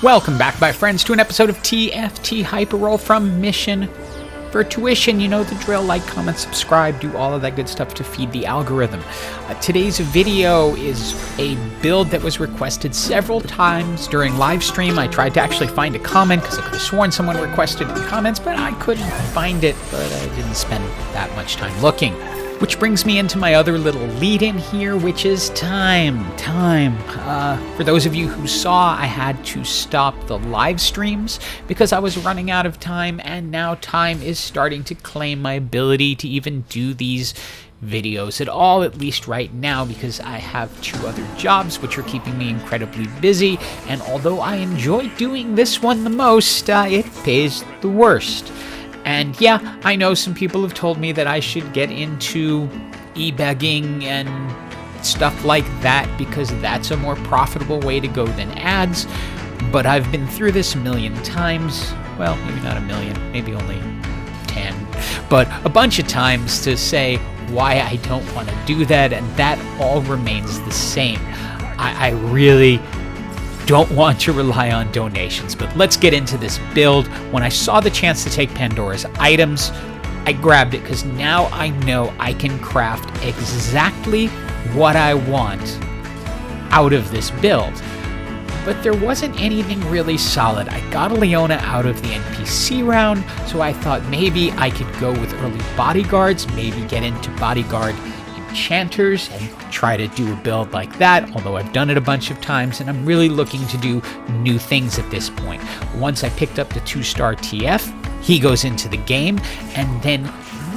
Welcome back, my friends, to an episode of TFT Hyperroll from Mission for Tuition. You know the drill. Like, comment, subscribe, do all of that good stuff to feed the algorithm. Today's video is a build that was requested several times during live stream. I tried to actually find a comment because I could have sworn someone requested it in the comments, but I couldn't find it, but I didn't spend that much time looking. Which brings me into my other little lead-in here, which is time. For those of you who saw, I had to stop the live streams because I was running out of time, and now time is starting to claim my ability to even do these videos at all, at least right now, because I have two other jobs which are keeping me incredibly busy, and although I enjoy doing this one the most, it pays the worst. And yeah, I know some people have told me that I should get into e-begging and stuff like that because that's a more profitable way to go than ads, but I've been through this a million times. Well, maybe not a million, maybe only 10, but a bunch of times to say why I don't want to do that, and that all remains the same. I really don't want to rely on donations, but let's get into this build. When I saw the chance to take Pandora's items, I grabbed it because now I know I can craft exactly what I want out of this build. But there wasn't anything really solid. I got a Leona out of the NPC round, so I thought maybe I could go with early bodyguards, maybe get into bodyguard enchanters and try to do a build like that, although I've done it a bunch of times and I'm really looking to do new things at this point. Once I picked up the 2-star TF, he goes into the game, and then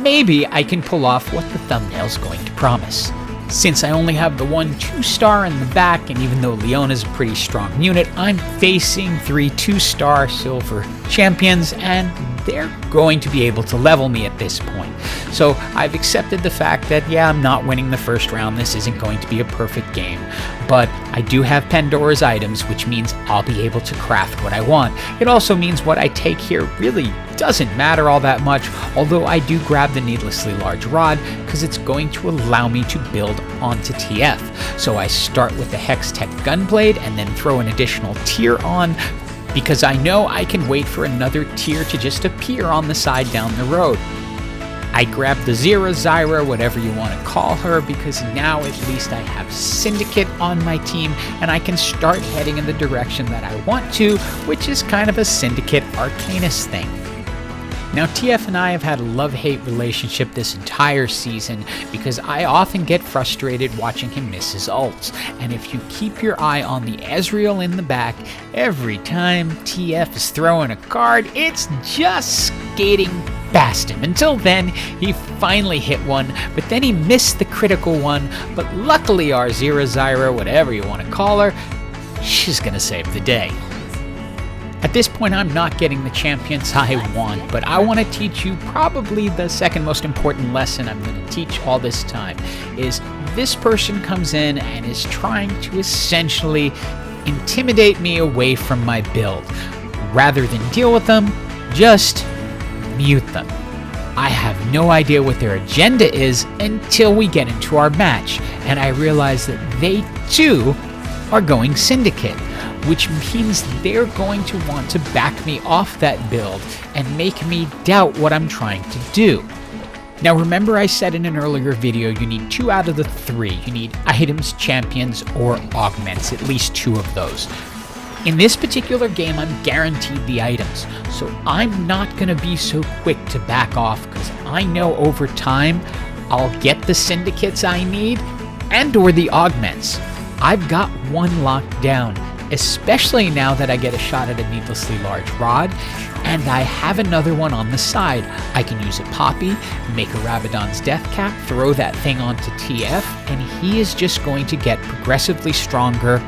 maybe I can pull off what the thumbnail's going to promise. Since I only have the 1 2-star in the back, and even though Leona's a pretty strong unit, I'm facing 3 2-star silver champions, and they're going to be able to level me at this point. So I've accepted the fact that, yeah, I'm not winning the first round. This isn't going to be a perfect game. But I do have Pandora's items, which means I'll be able to craft what I want. It also means what I take here really doesn't matter all that much, although I do grab the needlessly large rod because it's going to allow me to build onto TF. So I start with the Hex Tech Gunblade and then throw an additional tier on, because I know I can wait for another tier to just appear on the side down the road. I grab the Zyra, whatever you want to call her, because now at least I have Syndicate on my team and I can start heading in the direction that I want to, which is kind of a Syndicate Arcanist thing. Now, TF and I have had a love-hate relationship this entire season because I often get frustrated watching him miss his ults. And if you keep your eye on the Ezreal in the back, every time TF is throwing a card, it's just skating past him. Until then, he finally hit one, but then he missed the critical one. But luckily our Zyra, whatever you want to call her, she's gonna save the day. At this point, I'm not getting the champions I want, but I want to teach you probably the second most important lesson I'm going to teach all this time, is this person comes in and is trying to essentially intimidate me away from my build. Rather than deal with them, just mute them. I have no idea what their agenda is until we get into our match, and I realize that they too are going Syndicate, which means they're going to want to back me off that build and make me doubt what I'm trying to do. Now remember, I said in an earlier video you need 2 out of the 3. You need items, champions, or augments, at least 2 of those. In this particular game, I'm guaranteed the items, so I'm not going to be so quick to back off because I know over time I'll get the Syndicates I need and or the augments. I've got one locked down, especially now that I get a shot at a needlessly large rod, and I have another one on the side. I can use a Poppy, make a Rabadon's Death Cap, throw that thing onto TF, and he is just going to get progressively stronger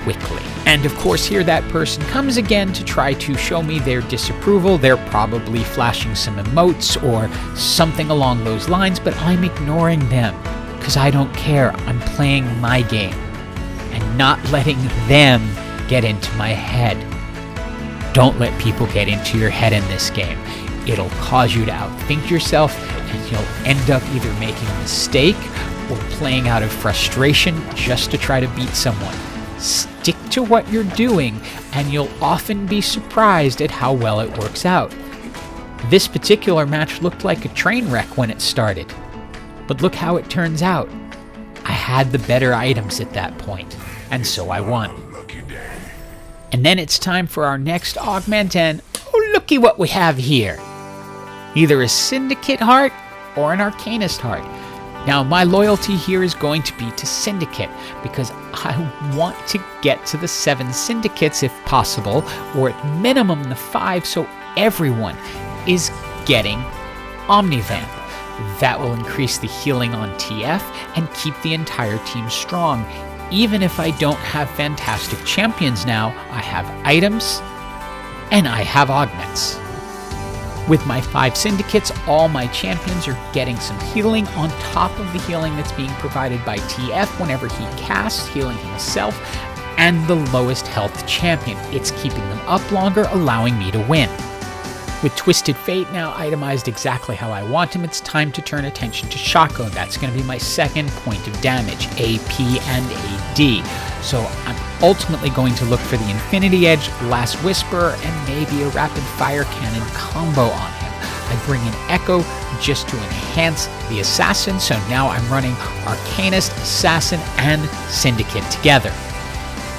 quickly. And of course, here that person comes again to try to show me their disapproval. They're probably flashing some emotes or something along those lines, but I'm ignoring them because I don't care. I'm playing my game and not letting them get into my head. Don't let people get into your head in this game. It'll cause you to outthink yourself, and you'll end up either making a mistake or playing out of frustration just to try to beat someone. Stick to what you're doing, and you'll often be surprised at how well it works out. This particular match looked like a train wreck when it started, but look how it turns out. I had the better items at that point, and so I won. And then it's time for our next augment, and oh, looky what we have here. Either a Syndicate heart or an Arcanist heart. Now, my loyalty here is going to be to Syndicate, because I want to get to the 7 Syndicates if possible, or at minimum the 5, so everyone is getting Omnivamp. That will increase the healing on TF and keep the entire team strong. Even if I don't have fantastic champions now, I have items and I have augments. With my 5 Syndicates, all my champions are getting some healing on top of the healing that's being provided by TF whenever he casts, healing himself, and the lowest health champion. It's keeping them up longer, allowing me to win. With Twisted Fate now itemized exactly how I want him, it's time to turn attention to Shaco. That's going to be my second point of damage, AP and AD. So I'm ultimately going to look for the Infinity Edge, Last Whisper, and maybe a Rapid Fire Cannon combo on him. I bring in Echo just to enhance the Assassin, so now I'm running Arcanist, Assassin, and Syndicate together.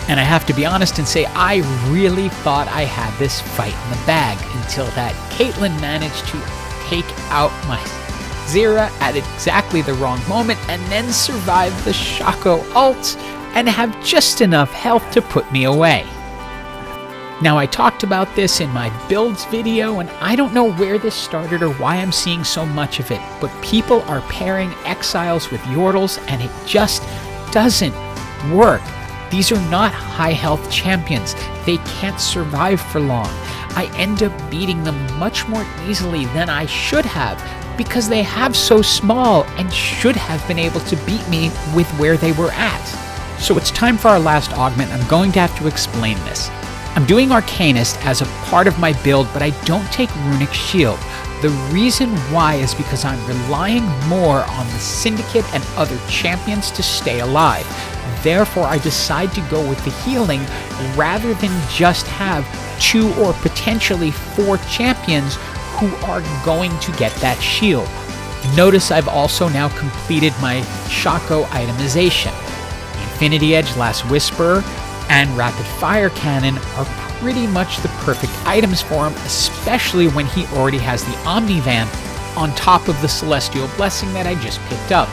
And I have to be honest and say, I really thought I had this fight in the bag until that Caitlyn managed to take out my Zera at exactly the wrong moment and then survive the Shaco ult and have just enough health to put me away. Now, I talked about this in my builds video, and I don't know where this started or why I'm seeing so much of it, but people are pairing Exiles with Yordles, and it just doesn't work. These are not high health champions. They can't survive for long. I end up beating them much more easily than I should have because they have so small and should have been able to beat me with where they were at. So it's time for our last augment. I'm going to have to explain this. I'm doing Arcanist as a part of my build, but I don't take Runic Shield. The reason why is because I'm relying more on the Syndicate and other champions to stay alive. Therefore, I decide to go with the healing rather than just have 2 or potentially 4 champions who are going to get that shield. Notice I've also now completed my Shaco itemization. The Infinity Edge, Last Whisper, and Rapid Fire Cannon are pretty much the perfect items for him, especially when he already has the Omnivamp on top of the Celestial Blessing that I just picked up.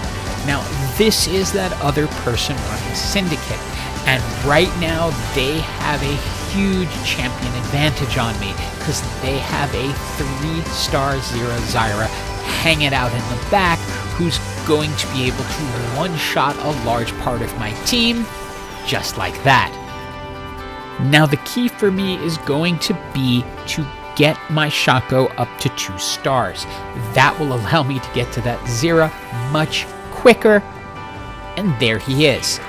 Now, this is that other person running Syndicate, and right now they have a huge champion advantage on me because they have a 3-star Zyra hanging out in the back who's going to be able to one-shot a large part of my team just like that. Now, the key for me is going to be to get my Shaco up to 2 stars. That will allow me to get to that Zyra much quicker, and there he is.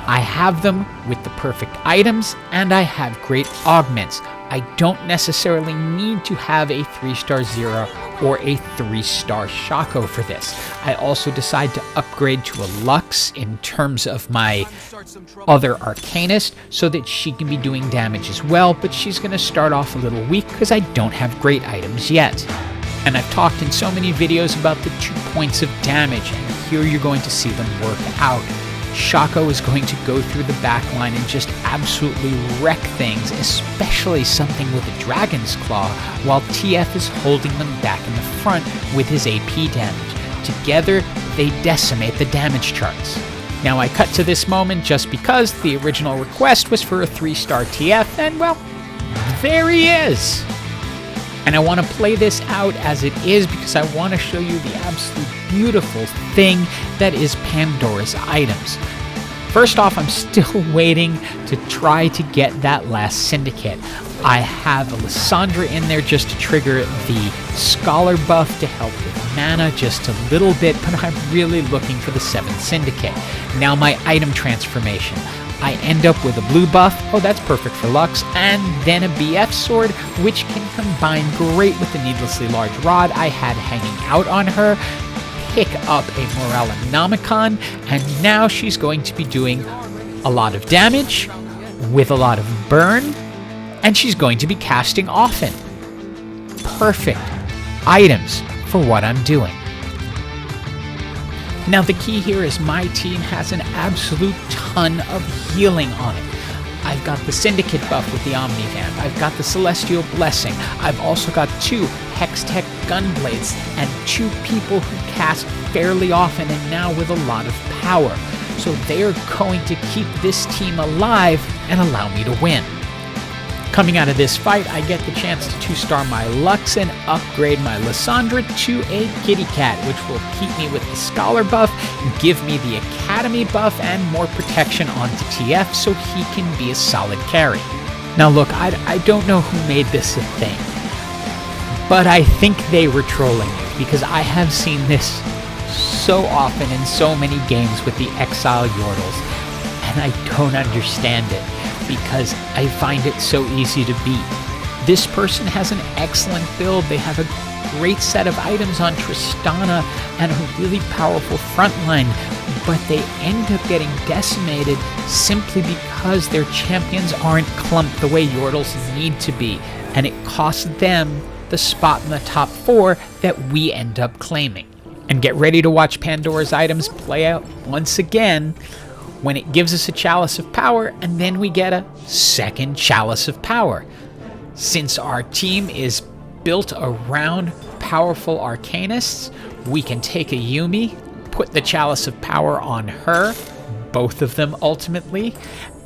I have them with the perfect items, and I have great augments. I don't necessarily need to have a 3-star Zyra or a 3-star Shaco for this. I also decide to upgrade to a Lux in terms of my other Arcanist so that she can be doing damage as well, but she's going to start off a little weak because I don't have great items yet. And I've talked in so many videos about the 2 points of damage, and here you're going to see them work out. Shaco is going to go through the back line and just absolutely wreck things, especially something with a Dragon's Claw, while TF is holding them back in the front with his AP damage. Together, they decimate the damage charts. Now, I cut to this moment just because the original request was for a 3-star TF, and well, there he is! And I want to play this out as it is because I want to show you the absolute beautiful thing that is Pandora's items. First off, I'm still waiting to try to get that last Syndicate. I have Alessandra in there just to trigger the Scholar buff to help with mana just a little bit, but I'm really looking for the 7th Syndicate. Now my item transformation. I end up with a blue buff, oh that's perfect for Lux, and then a BF sword, which can combine great with the needlessly large rod I had hanging out on her, pick up a Morale Nomicon, and now she's going to be doing a lot of damage with a lot of burn, and she's going to be casting often. Perfect items for what I'm doing. Now the key here is my team has an absolute ton of healing on it. I've got the Syndicate buff with the Omnivamp. I've got the Celestial Blessing. I've also got 2 Hextech Gunblades and 2 people who cast fairly often and now with a lot of power. So they're going to keep this team alive and allow me to win. Coming out of this fight, I get the chance to 2-star my Lux and upgrade my Lysandra to a Kitty Cat, which will keep me with the Scholar buff, give me the Academy buff, and more protection onto TF so he can be a solid carry. Now look, I don't know who made this a thing, but I think they were trolling you, because I have seen this so often in so many games with the Exile Yordles, and I don't understand it, because I find it so easy to beat. This person has an excellent build. They have a great set of items on Tristana and a really powerful frontline, but they end up getting decimated simply because their champions aren't clumped the way Yordles need to be, and it costs them the spot in the top 4 that we end up claiming. And get ready to watch Pandora's items play out once again when it gives us a Chalice of Power, and then we get a second Chalice of Power. Since our team is built around powerful Arcanists, we can take a Yuumi, put the Chalice of Power on her, both of them ultimately,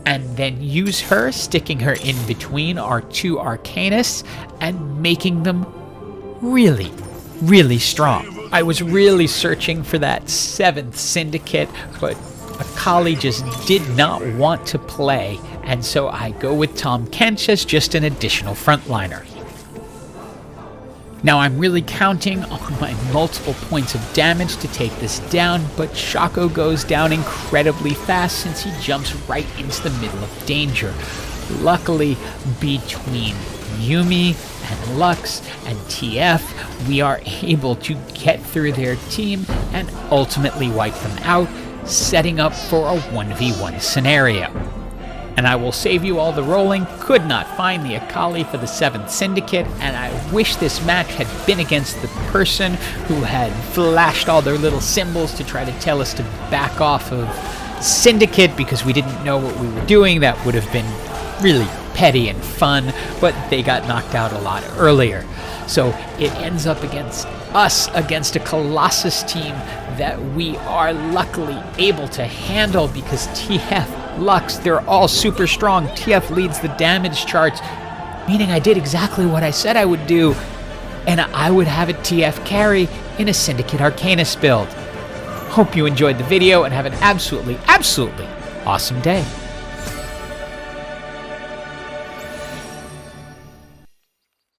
and then use her, sticking her in between our 2 Arcanists, and making them really, really strong. I was really searching for that 7th Syndicate, but Akali just did not want to play, and so I go with Tahm Kench as just an additional frontliner. Now I'm really counting on my multiple points of damage to take this down, but Shaco goes down incredibly fast since he jumps right into the middle of danger. Luckily, between Yuumi and Lux and TF, we are able to get through their team and ultimately wipe them out, setting up for a 1v1 scenario. And I will save you all the rolling. Could not find the Akali for the 7th Syndicate, and I wish this match had been against the person who had flashed all their little symbols to try to tell us to back off of Syndicate because we didn't know what we were doing. That would have been really petty and fun, but they got knocked out a lot earlier. So it ends up against us, against a Colossus team that we are luckily able to handle because TF, Lux, they're all super strong. TF leads the damage charts, meaning I did exactly what I said I would do, and I would have a TF carry in a Syndicate Arcanist build. Hope you enjoyed the video and have an absolutely, absolutely awesome day.